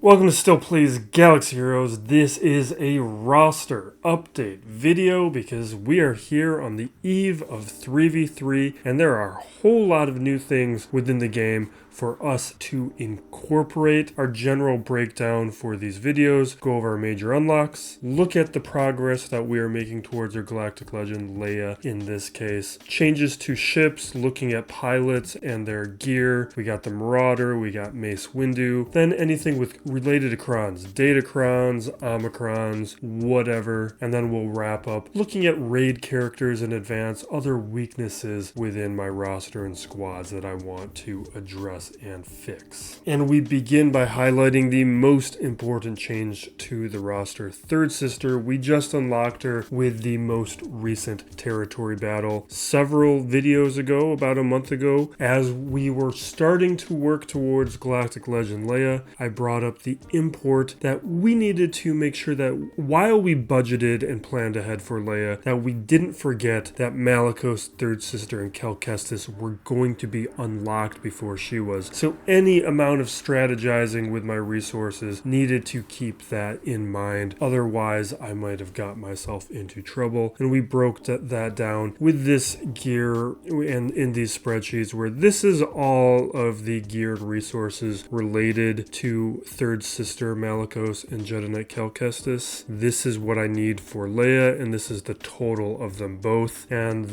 Welcome to Still Plays Galaxy Heroes. This is a roster update video because we are here on the eve of 3v3 and there are a whole lot of new things within the game for us to incorporate. Our general breakdown for these videos, go over our major unlocks, look at the progress that we are making towards our Galactic Legend, Leia in this case, changes to ships, looking at pilots and their gear. We got the Marauder, we got Mace Windu, then anything with related to crons, Datacrons, Omicrons, whatever, and then we'll wrap up looking at raid characters in advance, other weaknesses within my roster and squads that I want to address and fix. And we begin by highlighting the most important change to the roster. Third Sister, we just unlocked her with the most recent territory battle several videos ago, about a month ago. As we were starting to work towards Galactic Legend Leia, I brought up the import that we needed to make sure that while we budgeted and planned ahead for Leia, that we didn't forget that Malicos, Third Sister, and Cal Kestis were going to be unlocked before she was. So any amount of strategizing with my resources needed to keep that in mind. Otherwise, I might have got myself into trouble. And we broke that down with this gear and in these spreadsheets where this is all of the geared resources related to Third Sister, Malicos, and Jedi Knight Cal Kestis. This is what I need for Leia, and this is the total of them both. And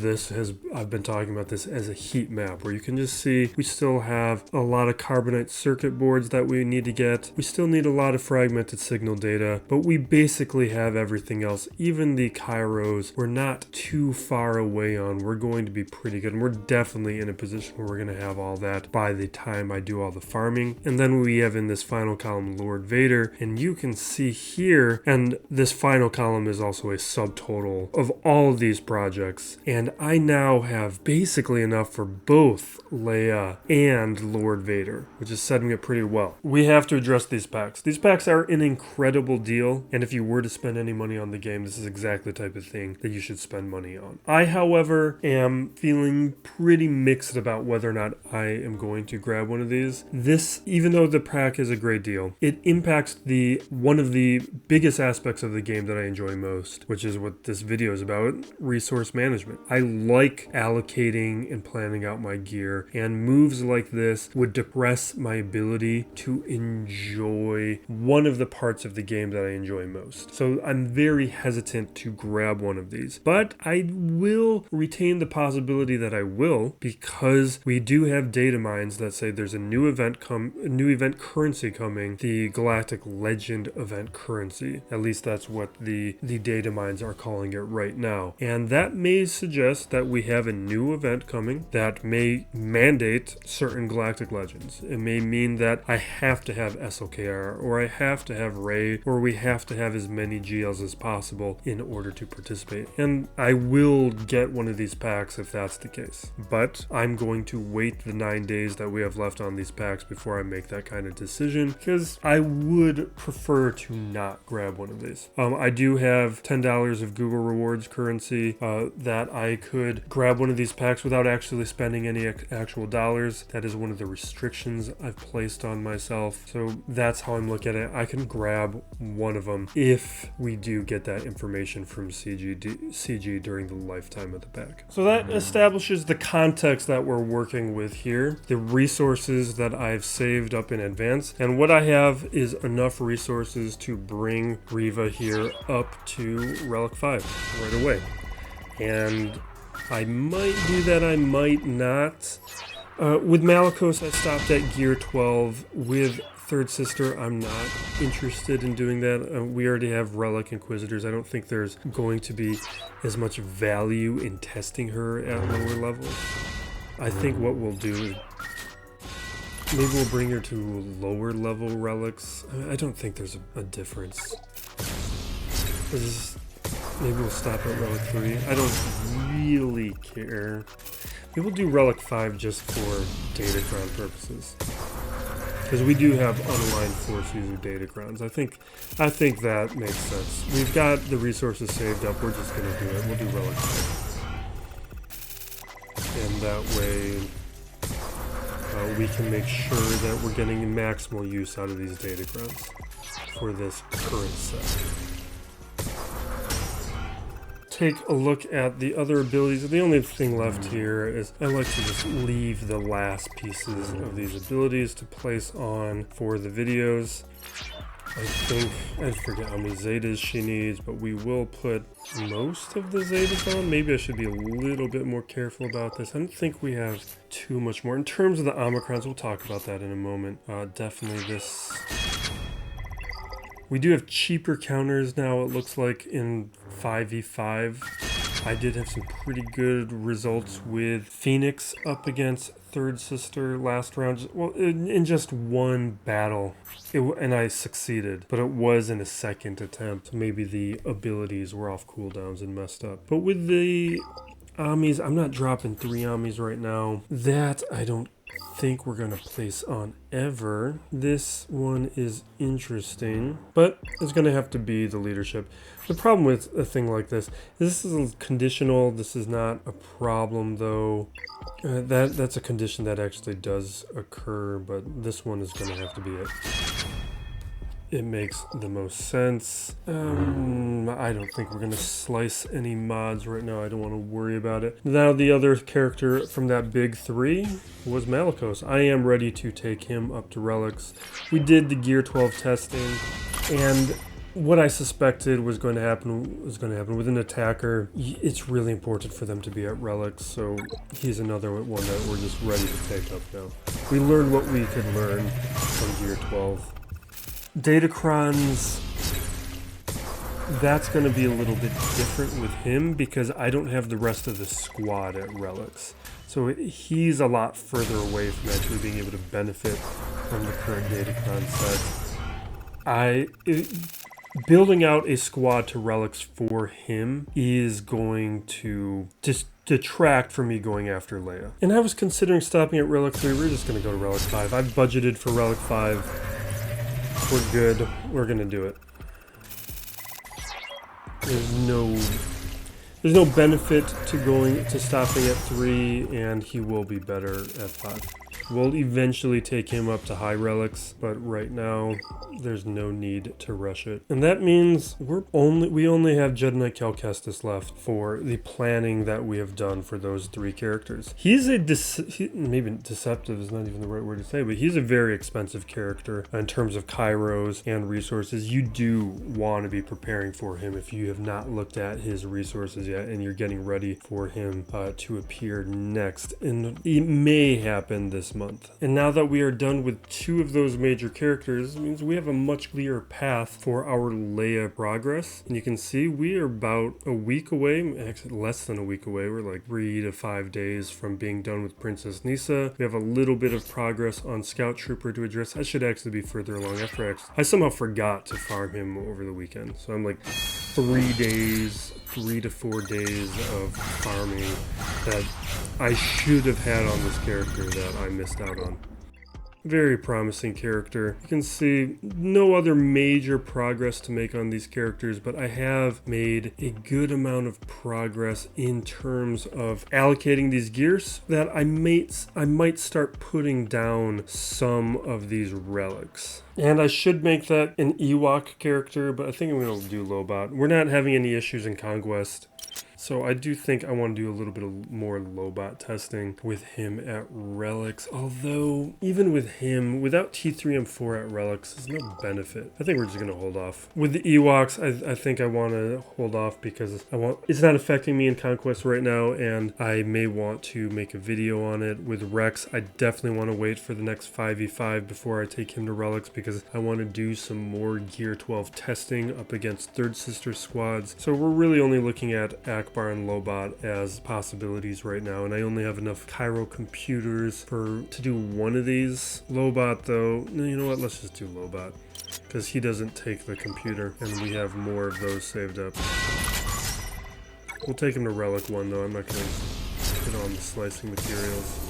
I've been talking about this as a heat map where you can just see we still have a lot of carbonite circuit boards that we need to get. We still need a lot of fragmented signal data, but we basically have everything else. Even the Kairos, we're not too far away on. We're going to be pretty good, and we're definitely in a position where we're going to have all that by the time I do all the farming. And then we have in this final column Lord Vader, and you can see here, and this final column is also a subtotal of all of these projects, and I now have basically enough for both Leia and Lord Vader, which is setting it pretty well. We have to address these packs. These packs are an incredible deal, and if you were to spend any money on the game, this is exactly the type of thing that you should spend money on. I, however, am feeling pretty mixed about whether or not I am going to grab one of these. This, even though the pack is a great deal, it impacts one of the biggest aspects of the game that I enjoy most, which is what this video is about, resource management. I like allocating and planning out my gear, and moves like this would depress my ability to enjoy one of the parts of the game that I enjoy most. So I'm very hesitant to grab one of these, but I will retain the possibility that I will, because we do have data mines that say there's a new event currency coming, the Galactic Legend event currency. At least that's what the data mines are calling it right now. And that may suggest that we have a new event coming that may mandate certain Galactic Legends. It may mean that I have to have SLKR, or I have to have Rey, or we have to have as many GLs as possible in order to participate. And I will get one of these packs if that's the case. But I'm going to wait the 9 days that we have left on these packs before I make that kind of decision, because I would prefer to not grab one of these. I do have $10 of Google Rewards currency that I could grab one of these packs without actually spending any actual dollars. That is one of the restrictions I've placed on myself. So that's how I'm looking at it. I can grab one of them if we do get that information from CG during the lifetime of the pack. So that establishes the context that we're working with here, the resources that I've saved up in advance, and what I have is enough resources to bring Riva here up to Relic 5 right away. And I might do that, I might not. With Malicos, I stopped at Gear 12. With Third Sister, I'm not interested in doing that. We already have Relic Inquisitors. I don't think there's going to be as much value in testing her at lower levels. I think what we'll do is maybe we'll bring her to lower level relics. I don't think there's a difference. Maybe we'll stop at Relic 3. I don't really care. Maybe we'll do Relic 5 just for Datacron purposes. Because we do have unaligned Force user Datacrons. I think that makes sense. We've got the resources saved up. We're just going to do it. We'll do Relic 5. And that way, we can make sure that we're getting maximal use out of these Datacrons for this current set. Take a look at the other abilities. The only thing left here is I like to just leave the last pieces of these abilities to place on for the videos. I think, I forget how many Zetas she needs, but we will put most of the Zetas on. Maybe I should be a little bit more careful about this. I don't think we have too much more. In terms of the Omicrons, we'll talk about that in a moment. Definitely this... We do have cheaper counters now, it looks like, in 5v5. I did have some pretty good results with Phoenix up against Third Sister last round. Well, in just one battle, and I succeeded, but it was in a second attempt. Maybe the abilities were off cooldowns and messed up. But with the Amis, I'm not dropping 3 Amis right now. That I don't think we're gonna place on ever. This one is interesting, but it's gonna have to be the leadership. The problem with a thing like this is conditional. This is not a problem though. That's a condition that actually does occur, but this one is gonna have to be it. It makes the most sense. I don't think we're gonna slice any mods right now. I don't want to worry about it. Now the other character from that big 3 was Malicos. I am ready to take him up to relics. We did the Gear 12 testing, and what I suspected was going to happen with an attacker. It's really important for them to be at relics, so he's another one that we're just ready to take up now. We learned what we could learn from Gear 12. Datacrons, that's going to be a little bit different with him because I don't have the rest of the squad at relics. So he's a lot further away from actually being able to benefit from the current Datacron set. Building out a squad to relics for him is going to just detract from me going after Leia. And I was considering stopping at Relic 3. We're just going to go to Relic 5. I've budgeted for Relic 5. We're good. We're gonna do it. There's no benefit to stopping at 3, and he will be better at 5. We'll eventually take him up to high relics, but right now there's no need to rush it. And that means we only have Jedi Knight Cal Kestis left for the planning that we have done for those 3 characters. He's maybe deceptive is not even the right word to say, but he's a very expensive character in terms of kairos and resources. You do want to be preparing for him if you have not looked at his resources yet and you're getting ready for him to appear next. And it may happen this month. And now that we are done with 2 of those major characters, it means we have a much clearer path for our Leia progress. And you can see we are about a week away, actually less than a week away. We're like 3 to 5 days from being done with Princess Nisa. We have a little bit of progress on Scout Trooper to address. I should actually be further along after I somehow forgot to farm him over the weekend. So I'm like 3 to 4 days of farming that I should have had on this character that I missed out on. Very promising character. You can see no other major progress to make on these characters, but I have made a good amount of progress in terms of allocating these gears that I might start putting down some of these relics. And I should make that an Ewok character, but I think I'm going to do Lobot. We're not having any issues in Conquest. So I do think I want to do a little bit of more Lobot testing with him at relics. Although, even with him, without T3M4 at relics, there's no benefit. I think we're just going to hold off. With the Ewoks, I think I want to hold off because it's not affecting me in Conquest right now, and I may want to make a video on it. With Rex, I definitely want to wait for the next 5v5 before I take him to relics because I want to do some more Gear 12 testing up against Third Sister squads. So we're really only looking at Akbar and Lobot as possibilities right now, and I only have enough Cairo computers to do one of these. Lobot though, you know what, let's just do Lobot because he doesn't take the computer and we have more of those saved up. We'll take him to Relic 1 though. I'm not going to put on the slicing materials.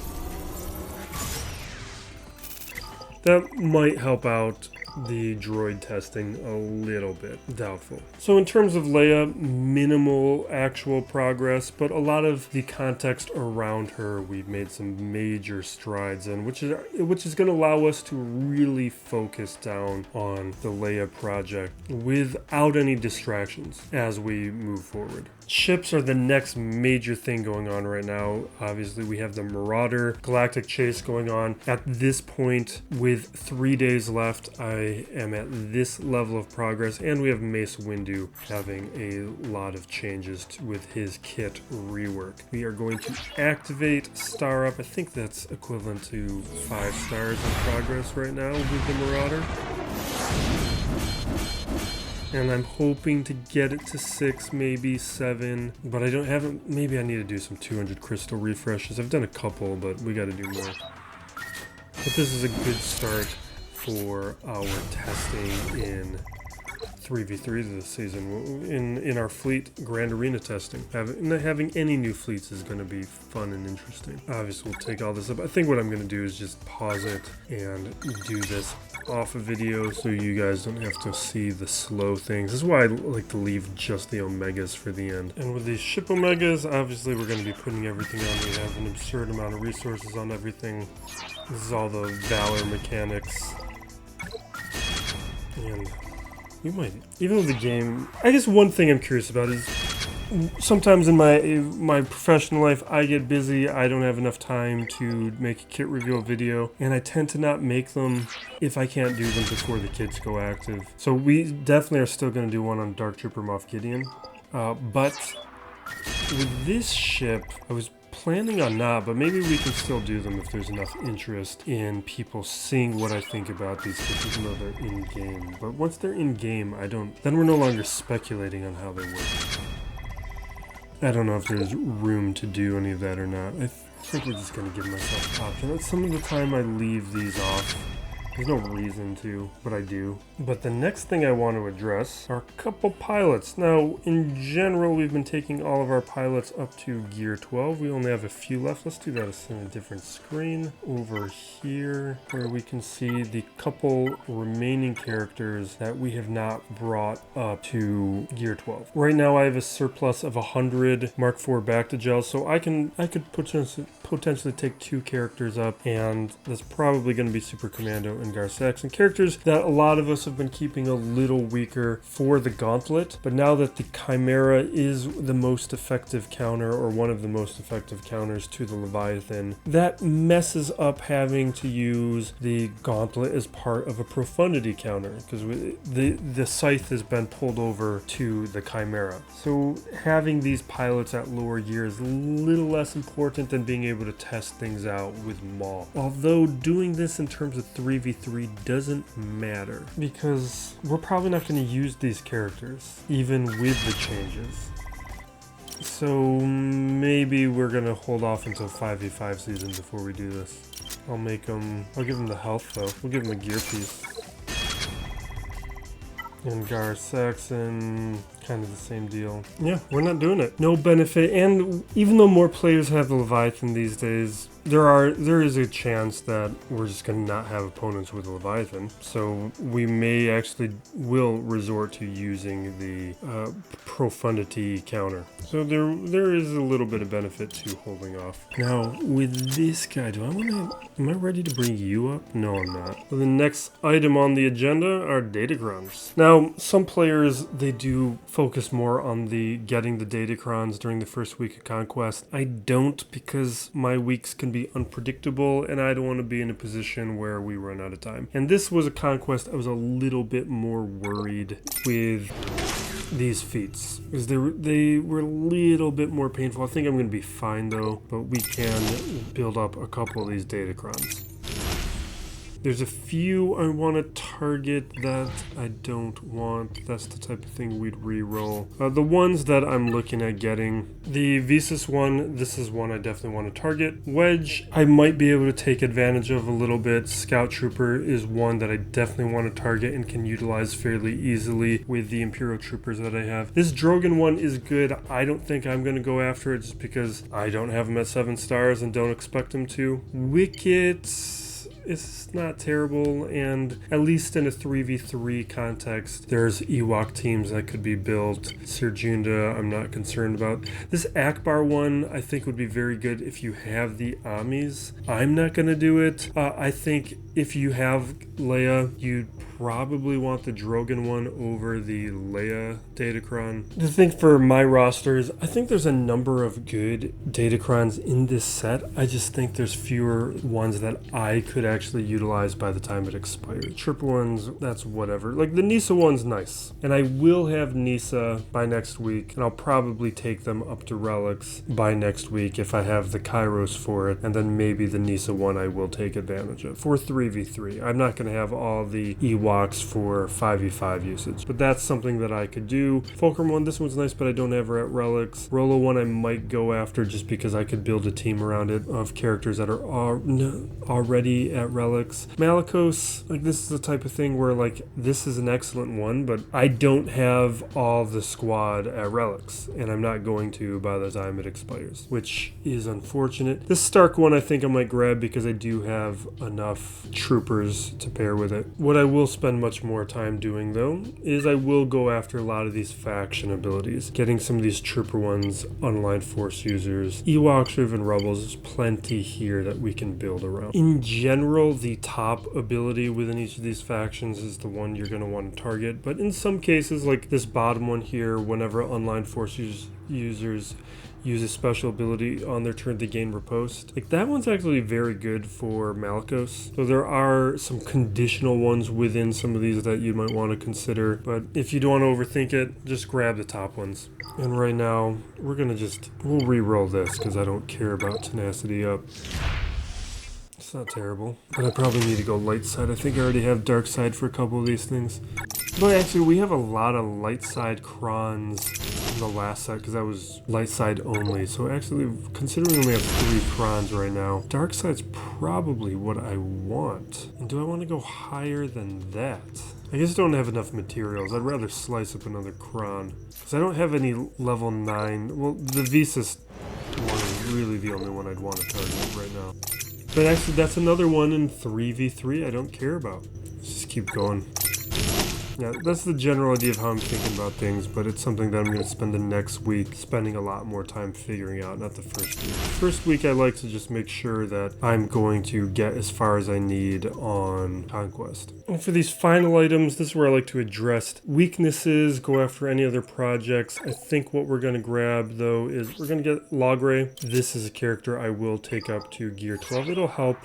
That might help out the droid testing a little bit doubtful. So in terms of Leia, minimal actual progress, but a lot of the context around her we've made some major strides in, which is going to allow us to really focus down on the Leia project without any distractions as we move forward. Ships are the next major thing going on right now. Obviously, we have the Marauder Galactic Chase going on. At this point, with 3 days left, I am at this level of progress, and we have Mace Windu having a lot of changes with his kit rework. We are going to activate Star Up. I think that's equivalent to 5 stars in progress right now with the Marauder. And I'm hoping to get it to 6, maybe 7, but I don't have. Maybe I need to do some 200 crystal refreshes. I've done a couple, but we got to do more. But this is a good start for our testing in 3v3 this season. In our fleet Grand Arena testing. Having any new fleets is going to be fun and interesting. Obviously, we'll take all this up. I think what I'm going to do is just pause it and do this off a video so you guys don't have to see the slow things. This is why I like to leave just the Omegas for the end. And with these ship Omegas, obviously we're going to be putting everything on. We have an absurd amount of resources on everything. This is all the Valor mechanics. And you might, even with the game, I guess one thing I'm curious about is sometimes in my professional life, I get busy. I don't have enough time to make a kit reveal video, and I tend to not make them if I can't do them before the kits go active. So we definitely are still going to do one on Dark Trooper Moff Gideon. But with this ship, I was planning on not, but maybe we can still do them if there's enough interest in people seeing what I think about these kits, even though they're in-game. But once they're in-game, then we're no longer speculating on how they work. I don't know if there's room to do any of that or not. I think we're just going to give myself an option. Some of the time I leave these off. There's no reason to, but I do. But the next thing I want to address are a couple pilots. Now, in general, we've been taking all of our pilots up to Gear 12. We only have a few left. Let's do that in a different screen. Over here, where we can see the couple remaining characters that we have not brought up to Gear 12. Right now, I have a surplus of 100 Mark IV Bacta-Gels, so I could potentially take 2 characters up, and that's probably going to be Super Commando and Gar Saxon, characters that a lot of us have been keeping a little weaker for the Gauntlet. But now that the Chimera is the most effective counter, or one of the most effective counters to the Leviathan, that messes up having to use the Gauntlet as part of a profundity counter, because the Scythe has been pulled over to the Chimera. So having these pilots at lower gear is a little less important than being able to test things out with Maul. Although doing this in terms of 3v3 doesn't matter, because we're probably not going to use these characters even with the changes. So maybe we're going to hold off until 5v5 season before we do this. I'll give them the health though. We'll give them a gear piece. And Gar Saxon, kind of the same deal. Yeah, we're not doing it. No benefit, and even though more players have the Leviathan these days, there is a chance that we're just going to not have opponents with the Leviathan. So we may will resort to using the profundity counter. So there is a little bit of benefit to holding off. Now with this guy, am I ready to bring you up? No, I'm not. So the next item on the agenda are Datacrons. Now some players, they do focus more on getting the Datacrons during the first week of Conquest. I don't, because my weeks can be unpredictable, and I don't want to be in a position where we run out of time. And this was a Conquest I was a little bit more worried with these feats, because they were a little bit more painful. I think I'm going to be fine though, but we can build up a couple of these Datacrons. There's a few I want to target that I don't want. That's the type of thing we'd re-roll. The ones that I'm looking at getting, the Visas one, this is one I definitely want to target. Wedge, I might be able to take advantage of a little bit. Scout Trooper is one that I definitely want to target and can utilize fairly easily with the Imperial Troopers that I have. This Drogon one is good. I don't think I'm going to go after it just because I don't have him at 7 stars and don't expect him to. Wicket, it's not terrible, and at least in a 3v3 context, there's Ewok teams that could be built. Serjunda, I'm not concerned about. This Akbar one, I think would be very good if you have the Amis. I'm not going to do it. I think if you have Leia, you'd probably want the Drogon one over the Leia Datacron. The thing for my rosters, I think there's a number of good Datacrons in this set. I just think there's fewer ones that I could actually utilize by the time it expires. Triple ones, that's whatever. Like the Nisa one's nice. And I will have Nisa by next week, and I'll probably take them up to Relics by next week if I have the Kairos for it, and then maybe the Nisa one I will take advantage of. For 3v3, I'm not going to have all the Ewoks for 5v5 usage, but that's something that I could do. Fulcrum one, this one's nice, but I don't have her at Relics. Rolo one I might go after just because I could build a team around it of characters that are already at Relics. Malicos, like this is the type of thing where like this is an excellent one, but I don't have all the squad at Relics, and I'm not going to by the time it expires, which is unfortunate. This Stark one I think I might grab because I do have enough troopers to pair with it. What I will spend much more time doing though is I will go after a lot of these faction abilities, getting some of these trooper ones, unaligned force users, Ewoks, or even rebels. There's plenty here that we can build around. In general, the top ability within each of these factions is the one you're going to want to target, but in some cases like this bottom one here, whenever unaligned force users use a special ability on their turn to gain riposte. Like that one's actually very good for Malicos. So there are some conditional ones within some of these that you might want to consider, but if you don't want to overthink it, just grab the top ones. And right now, we'll re-roll this because I don't care about tenacity up. It's not terrible, but I probably need to go light side. I think I already have dark side for a couple of these things. But actually, we have a lot of light side crons in the last set because that was light side only. So actually, considering we only have 3 crons right now, dark side's probably what I want. And do I want to go higher than that? I just don't have enough materials. I'd rather slice up another cron. Because I don't have any level 9. Well, the Visas one is really the only one I'd want to target right now. But actually, that's another one in 3v3 I don't care about. Let's just keep going. Yeah, that's the general idea of how I'm thinking about things, but it's something that I'm going to spend the next week spending a lot more time figuring out, not the first week. First week, I like to just make sure that I'm going to get as far as I need on Conquest. And for these final items, this is where I like to address weaknesses, go after any other projects. I think what we're going to grab, though, is we're going to get Logray. This is a character I will take up to Gear 12. It'll help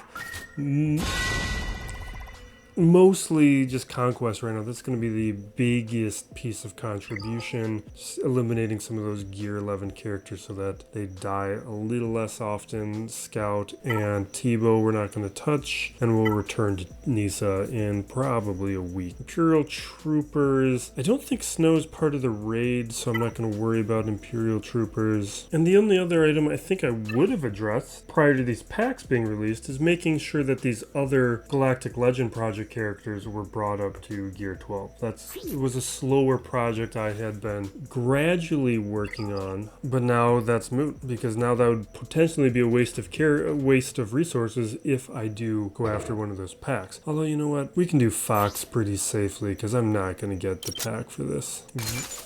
mostly just Conquest right now. That's going to be the biggest piece of contribution, just eliminating some of those Gear 11 characters so that they die a little less often. Scout and Tebow we're not going to touch, and we'll return to Nisa in probably a week. Imperial Troopers, I don't think Snow's part of the raid, so I'm not going to worry about Imperial Troopers. And the only other item I think I would have addressed prior to these packs being released is making sure that these other Galactic Legend project characters were brought up to Gear 12. It was a slower project I had been gradually working on, but now that's moot because now that would potentially be a waste of resources if I do go after one of those packs. Although, you know what? We can do Fox pretty safely because I'm not going to get the pack for this.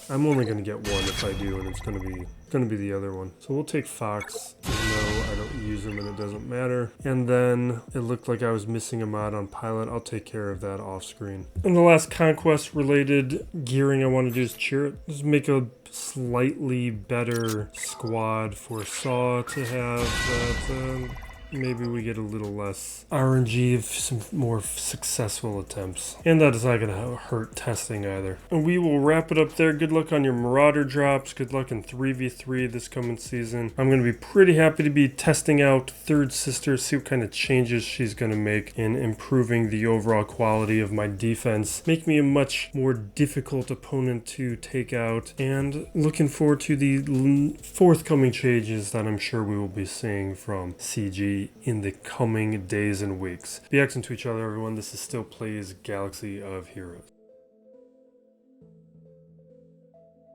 I'm only going to get one if I do, and it's going to be the other one. So we'll take Fox, even though I don't use him and it doesn't matter. And then it looked like I was missing a mod on Pilot. I'll take care of that off screen. And the last Conquest related gearing I want to do is Chirrut. Just make a slightly better squad for Saw to have that. Maybe we get a little less RNG of some more successful attempts. And that is not going to hurt testing either. And we will wrap it up there. Good luck on your Marauder drops. Good luck in 3v3 this coming season. I'm going to be pretty happy to be testing out Third Sister, see what kind of changes she's going to make in improving the overall quality of my defense. Make me a much more difficult opponent to take out. And looking forward to the forthcoming changes that I'm sure we will be seeing from CG in the coming days and weeks. Be excellent to each other, everyone. This is Still Plays Galaxy of Heroes.